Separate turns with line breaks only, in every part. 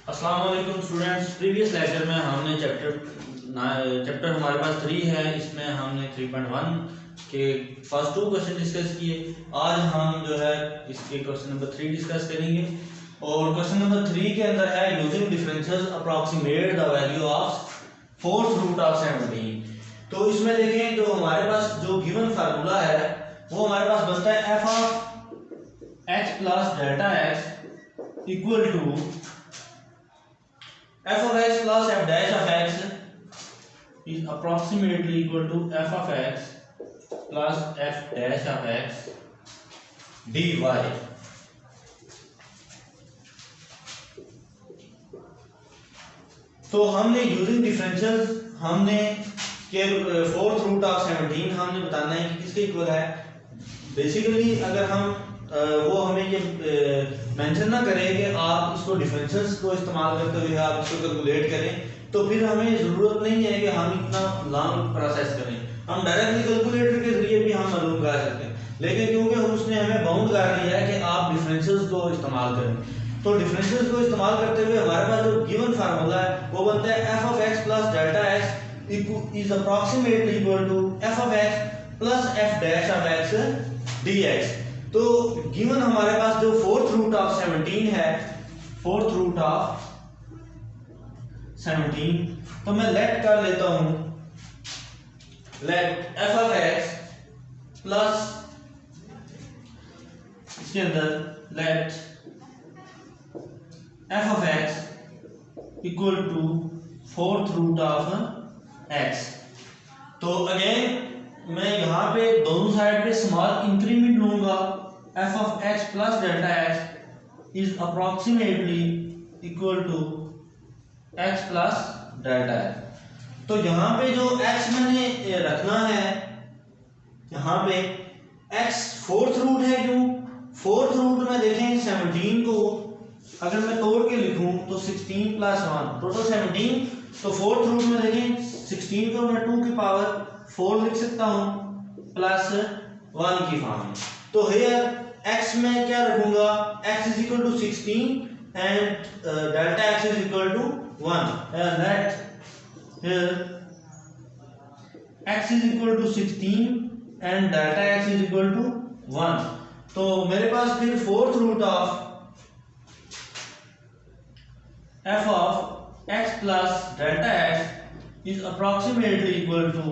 अस्सलाम वालेकुम students. Previous lecture में हमने चैप्टर हमारे पास 3 है, इसमें हमने 3.1 के फर्स्ट 2 क्वेश्चन डिस्कस किए। आज हम जो है इसके क्वेश्चन नंबर 3 डिस्कस करेंगे और क्वेश्चन नंबर 3 के अंदर है using differences approximate the value of fourth root of 17। तो इसमें देखें तो हमारे पास जो गिवन फार्मूला है वो हमारे पास बनता है f of x plus delta x equal to f of x plus f dash of x is approximately equal to f of x plus f dash of x dy। तो हमने using differential हमने के fourth root of 17 हमने बताना है कि किसके equal है। बेसिकली अगर हम वो हमें ये मेंशन ना करें कि आप इसको डिफरेंशियल्स को इस्तेमाल करते हुए आप इसको कैलकुलेट करें, तो फिर हमें ज़रूरत नहीं है कि हम इतना लॉन्ग प्रोसेस करें। हम डायरेक्टली कैलकुलेटर के जरिए भी हम मालूम कर सकते हैं, लेकिन क्योंकि उसने हमें बाउंड कर दिया है कि आप डिफरेंशियल्स को इस्तेमाल करें, तो डिफरेंशियल्स को इस्तेमाल करते हुए हमारे पास जो गिवन फार्मूला है वो बनता है f of x plus delta x is approximately equal to f of x plus f dash of x d x. तो गिवन हमारे पास जो फोर्थ रूट ऑफ 17 है, फोर्थ रूट ऑफ 17, तो मैं लेट कर लेता हूं let f of x plus इसके अंदर let f of x equal to fourth root of x. तो अगेन मैं यहां पे दोनों साइड पे स्मॉल इंक्रीमेंट लूंगा। f of x plus delta x is approximately equal to x plus delta x। तो यहाँ पे जो x मैंने रखना है, यहाँ पे x फोर्थ रूट है। क्यों फोर्थ रूट में देखें 17 को अगर मैं तोड़ के लिखूं तो 16 प्लस 1 टोटल 17। तो फोर्थ रूट में देखें 16 को मैं 2 की पावर 4 लिख सकता हूं प्लस 1 की फॉर्म में। तो हियर x में क्या रखूंगा, x is equal to 16 and delta x is equal to 1। let here x is equal to 16 and delta x is equal to 1। तो मेरे पास फिर fourth root of f of x plus delta x is approximately equal to,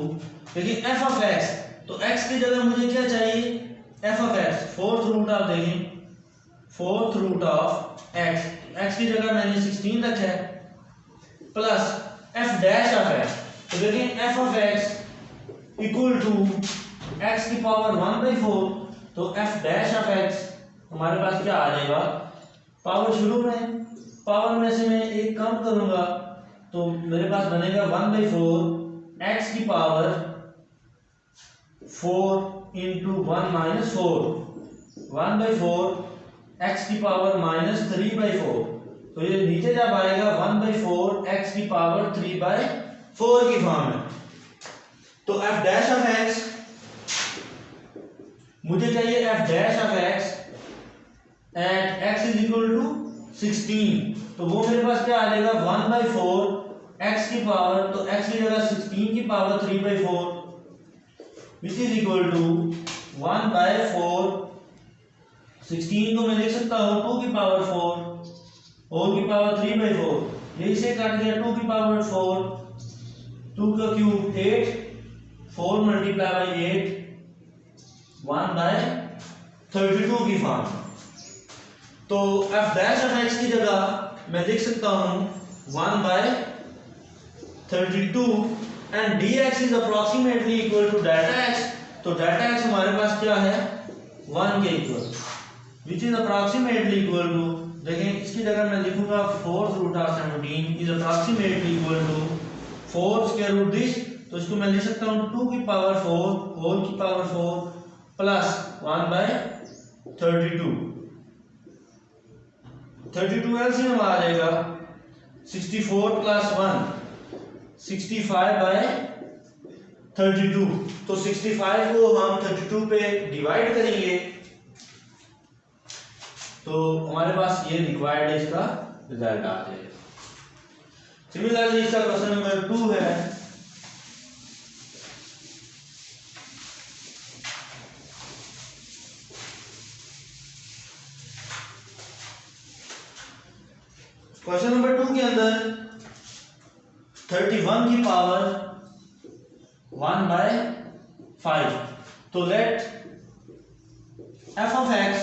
देखिए f of x, तो x की जगह मुझे क्या चाहिए, f of x fourth root of, देखें fourth root of x, x की जगह मैंने 16 रखा है plus f dash of x। तो देखें f of x equal to x की पावर 1/4। तो f डैश ऑफ x हमारे पास क्या आ जाएगा, पावर शुरू में पावर में से मैं एक कम करूंगा तो मेरे पास बनेगा 1/4 x की पावर 4 इंटू 1 माइनस 4, 1/4 x की पावर माइनस 3/4। तो ये नीचे जब आएगा 1/4 x की पावर 3/4 की फॉर्म में। तो f डैश ऑफ x मुझे चाहिए f dash of x at x is equal to 16। तो वो मेरे पास क्या आ जाएगा 1/4 x की पावर, तो x की जगह 16 की power 3/4 which is equal to 1/4। 16 को मैं लिख सकता हूँ 2 की पावर 4 और की पावर 3/4, यही से काट दिया 2 की पावर 4, 2 का क्यूब 8, 4 मल्टीप्लाई बाई 8 1/32 की फॉर्म। तो f डैश ऑफ x की जगह मैं लिख सकता हूँ 1/32 and dx is approximately equal to delta x। तो डेल्टा x हमारे पास क्या है 1 के equal, which is approximately equal to, देखें इसकी जगह मैं लिखूंगा fourth root of 17 is approximately equal to 4 square root this. तो इसको मैं लिख सकता हूँ 2 की पावर 4 होल की पावर 4 प्लस 1/32। 32 एलसीएम आ जाएगा 64 प्लस 1 65/32। तो 65 को हम 32 पे डिवाइड करेंगे तो हमारे पास ये रिक्वायर्ड है इसका रिजल्ट आ जाएगा। सिमिलरली इसका क्वेश्चन नंबर 2 है। क्वेश्चन नंबर 2 के अंदर 31 की पावर 1/5, तो let f of x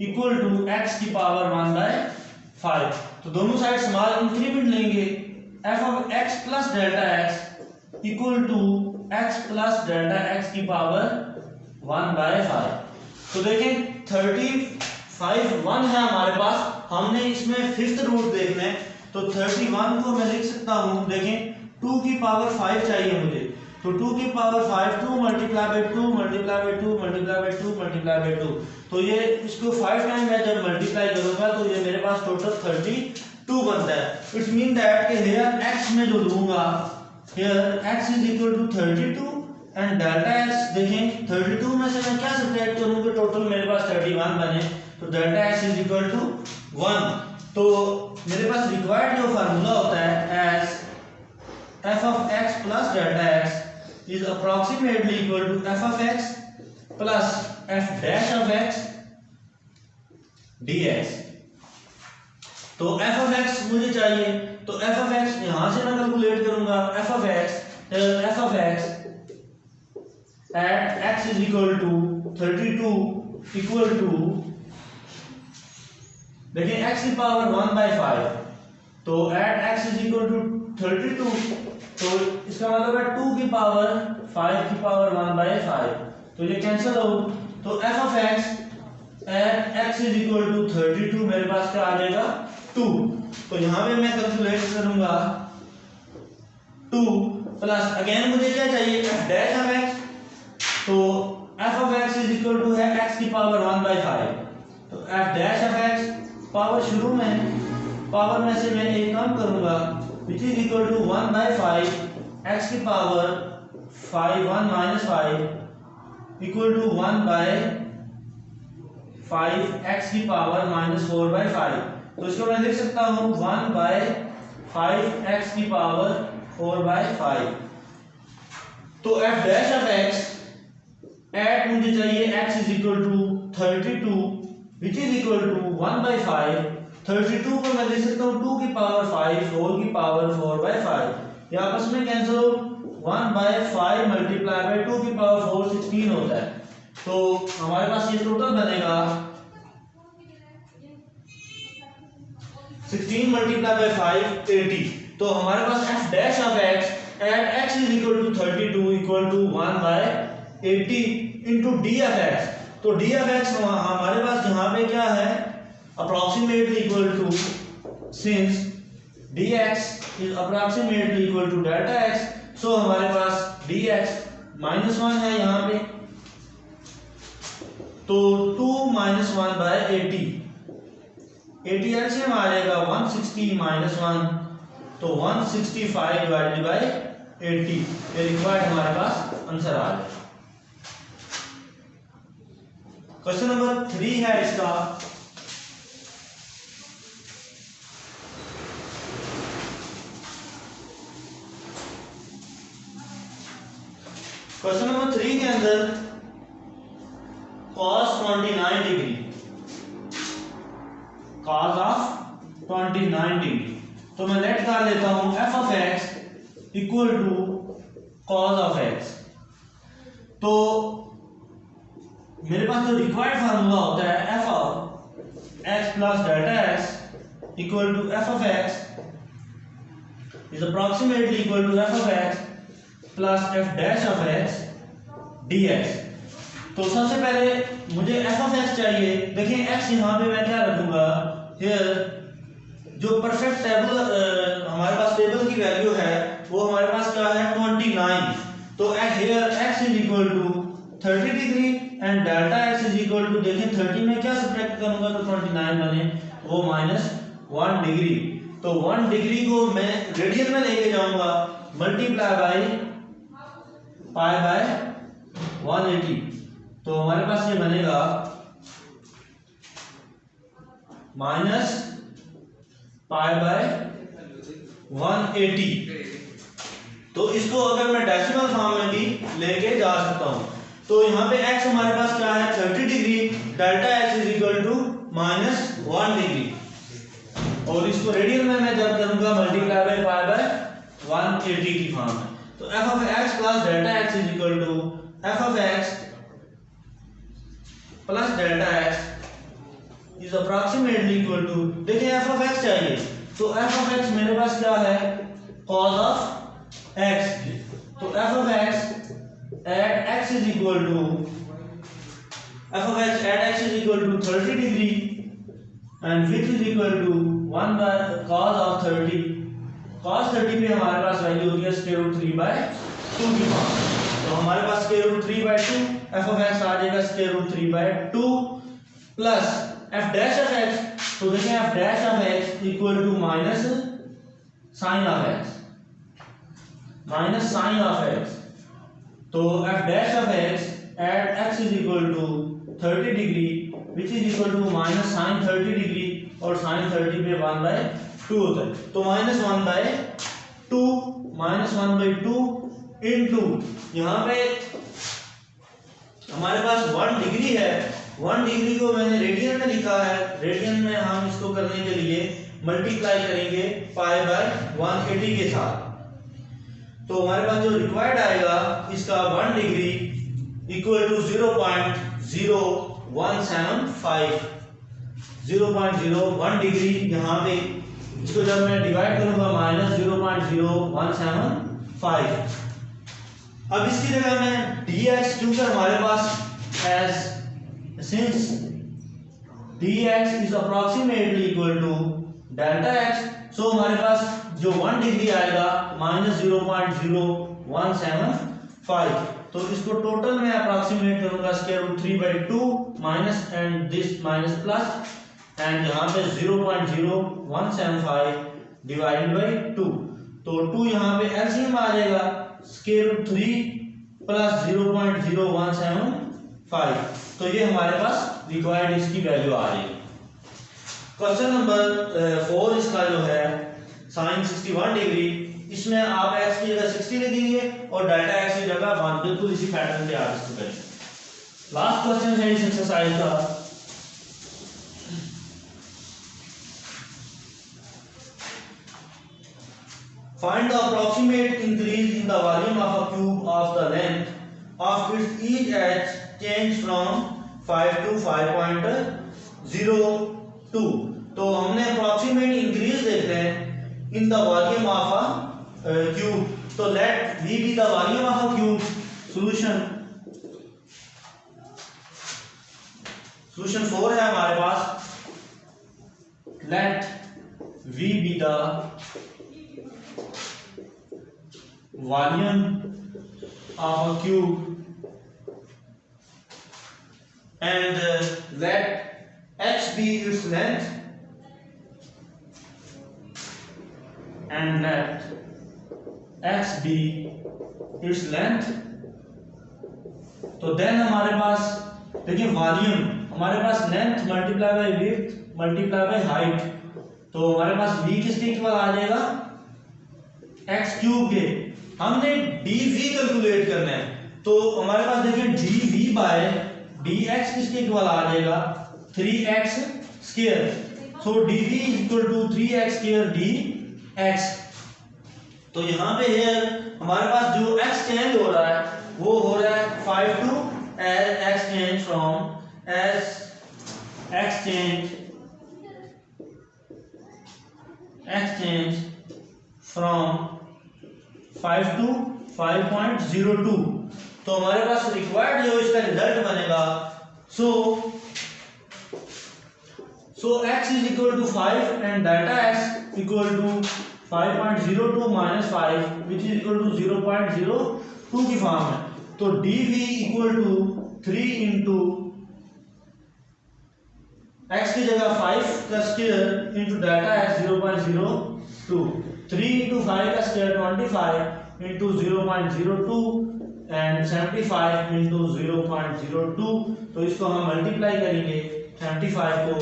equal to x की पावर 1/5। तो दोनों साइड स्मॉल इंक्रीमेंट लेंगे, f of x plus delta x equal to x plus delta x की पावर 1/5। तो देखें 35 1 है हमारे पास, हमने इसमें फिफ्थ रूट देखना है। तो 31 को मैं लिख सकता हूं, देखें 2 की पावर 5 चाहिए मुझे, तो 2 की power 5 2 multiply by 2 multiply by 2 multiply by 2 multiply by 2, तो ये इसको 5 टाइम मैं जब मल्टीप्लाई करूंगा तो ये मेरे पास टोटल 32 बनता है। इट्स मीन दैट कि हियर x में जो लूंगा, here x is equal to 32 and delta x, देखें 32 में से मैं क्या सब्ट्रैक्ट करूंगा, टोटल मेरे पास 31 बने, तो delta x is equal to 1। तो मेरे पास रिक्वायर्ड जो फार्मूला होता है as f of x plus delta x is approximately equal to f of x plus f dash of x dx। तो f of x मुझे चाहिए, तो f of x यहां से मैं कैलकुलेट करूंगा, f of x at x is equal to 32 equal to, देखिए x की पावर 1/5, तो at x is equal to 32, तो इसका मतलब है 2 की पावर 5 की पावर 1/5, तो ये कैंसिल हो, तो f of x at x is equal to 32 मेरे पास क्या आ जाएगा 2। तो यहां पे मैं कैलकुलेट करूंगा 2 प्लस अगेन मुझे क्या चाहिए f डैश ऑफ x, तो f of x is equal to है x की पावर 1/5, तो f dash of x power शुरू में पावर में से मैं एक कम करूंगा which is equal to 1/5 x की power 5 1 minus 5 equal to 1/5 x की पावर माइनस 4/5। तो इसको मैं लिख सकता हूं 1/5 x की पावर 4/5। तो f dash of x at मुझे चाहिए x is equal to 32 which is equal to 1/5, 32 को मैं लिख सकता हूँ 2 की पावर 5 4 की पावर 4/5, ये आपस में कैंसिल हो, 1/5 मल्टीप्लाई बाय 2 की पावर 4 16 होता है। तो हमारे पास ये टोटल बनेगा 16 मल्टीप्लाई बाय 5 80। तो हमारे पास f dash of x at x is equal to 32 equal to 1/80 into d of x। तो d ऑफ x हमारे पास यहाँ पे क्या है, approximately equal to, since dx is approximately equal to delta x, so हमारे पास dx -1 है यहाँ पे, तो 2 - 1/80, 80 एलसीएम आ जाएगा 160 - 1, तो 165 डिवाइडेड बाय 80, ये रिक्वायर्ड हमारे पास आंसर आ जाएगा। क्वेश्चन नंबर 3 है इसका, क्वेश्चन नंबर 3 के अंदर cos 29 degree, cos of 29 degree, तो मैं लेट कर लेता हूं f of x equal to cos of x। तो मेरे पास जो रिक्वायर्ड फार्मूला होता है f of x plus delta x equal to f of x is approximately equal to f of x plus f dash of x dx। तो सबसे पहले मुझे f of x चाहिए, देखिए x यहाँ पे मैं क्या रखूंगा, हियर जो परफेक्ट टेबल हमारे पास टेबल की वैल्यू है वो हमारे पास क्या है 29, तो here x is equal to 30 degree and delta x is equal to, देखें 30 में क्या सब्ट्रैक्ट करूंगा तो 29 बने, वो -1 डिग्री, तो 1 डिग्री को मैं रेडियन में लेके जाऊंगा मल्टीप्लाई बाय पाई बाय 180, तो हमारे पास ये बनेगा पाई बाय 180। तो इसको अगर मैं डेसिमल फॉर्म में भी लेके जा सकता हूं, तो यहाँ पे x हमारे पास क्या है 30 degree, delta x is equal to -1 degree, और इसको रेडियन में मैं जब करूंगा मल्टीप्लाई बाय पाई बाय 180 की फॉर्म में। तो f of x plus delta x is equal to f of x plus delta x is approximately equal to, देखिए f ऑफ x चाहिए, तो f ऑफ x मेरे पास क्या है cos ऑफ x, तो f of x at x is equal to f of x at x is equal to 30 degree and which is equal to 1 by cos of 30, cos 30 पे हमारे पास value होती है square root 3 by 2 की form. तो हमारे पास square root 3 by 2, f of x आ जाएगा square root 3 by 2 plus f dash of x, तो देखिए f dash of x equal to minus sine of x, minus sine of x, तो f dash of x at x is equal to 30 degree which is equal to minus sine 30 degree, और sine 30 पे 1 bye 2 होता है, तो minus 1 bye 2 into यहाँ पे हमारे पास 1 degree है, 1 डिग्री को मैंने रेडियन में लिखा है, रेडियन में हम इसको करने के लिए मल्टीप्लाई करेंगे पाई बाय 180 के साथ, तो हमारे पास जो रिक्वायर्ड आएगा इसका 1 डिग्री इक्वल टू 0.0175 डिग्री, यहाँ पे इसको जब मैं डिवाइड करूंगा माइनस 0.0175। अब इसकी जगह मैं dx, क्योंकि हमारे पास as since dx is approximately equal to delta x, so हमारे पास जो 1 डिग्री आएगा माइनस 0.0175, तो इसको टोटल में अप्रॉक्सीमेट करूंगा square root 3 by 2 minus and this minus plus, and यहाँ पे 0.0175 डिवाइडेड बाय 2, तो 2 यहाँ पे एलसीएम आ जाएगा स्क्वायर रूट 3 प्लस 0.0175, तो ये हमारे पास रिक्वायर्ड इसकी वैल्यू आ रही है। क्वेश्चन नंबर 4 इसका जो है साइन 61 डिग्री, इसमें आप x की जगह 60 लिख देंगे और डेल्टा x की जगह 1, बिल्कुल इसी पैटर्न पे आप इसको करेंगे। लास्ट क्वेश्चन है इस एक्सरसाइज का, find the approximate increase in the volume of a cube of the length of its each edge change from 5 to 5.02, तो हमने अप्रॉक्सीमेट इंक्रीज देख रहे हैं in the volume of a cube, तो let v be the volume of a cube. Solution 4 है हमारे पास, let v be the volume of a cube and let x be its length and let x be its length, तो then हमारे पास देखिए volume, हमारे पास length multiply by width multiply by height, तो हमारे पास v किसके इक्वल आ जाएगा x क्यूब के, हमने dv कैलकुलेट करना है, तो हमारे पास देखिए dv बाय dx किसके इक्वल आ जाएगा 3x square, so dv is equal to 3x square dx, तो यहाँ पे है हमारे पास जो x चेंज हो रहा है वो हो रहा है 5 to x change from x change from 5 to 5.02, तो हमारे पास रिक्वायर्ड जो इसका रिजल्ट बनेगा so x is equal to 5 and delta x equal to 5.02 minus 5 which is equal to 0.02 की फॉर्म है, तो dv equal to 3 into x की जगह 5 का square into delta x 0.02, 3 into 5 का स्क्वायर 25 इंटू 0.02 एंड 75 इंटू 0.02, तो इसको हम मल्टीप्लाई करेंगे 75 को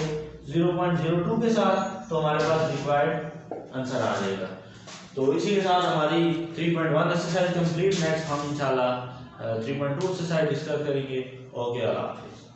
0.02 के साथ, तो तो हमारे पास रिक्वायर्ड आंसर आ जाएगा। तो इसी के साथ हमारी 3.1 एक्सरसाइज कंप्लीट। नेक्स्ट हम इंशाल्लाह 3.2 एक्सरसाइज डिस्कस करेंगे। ओके, अल्लाह हाफिज़।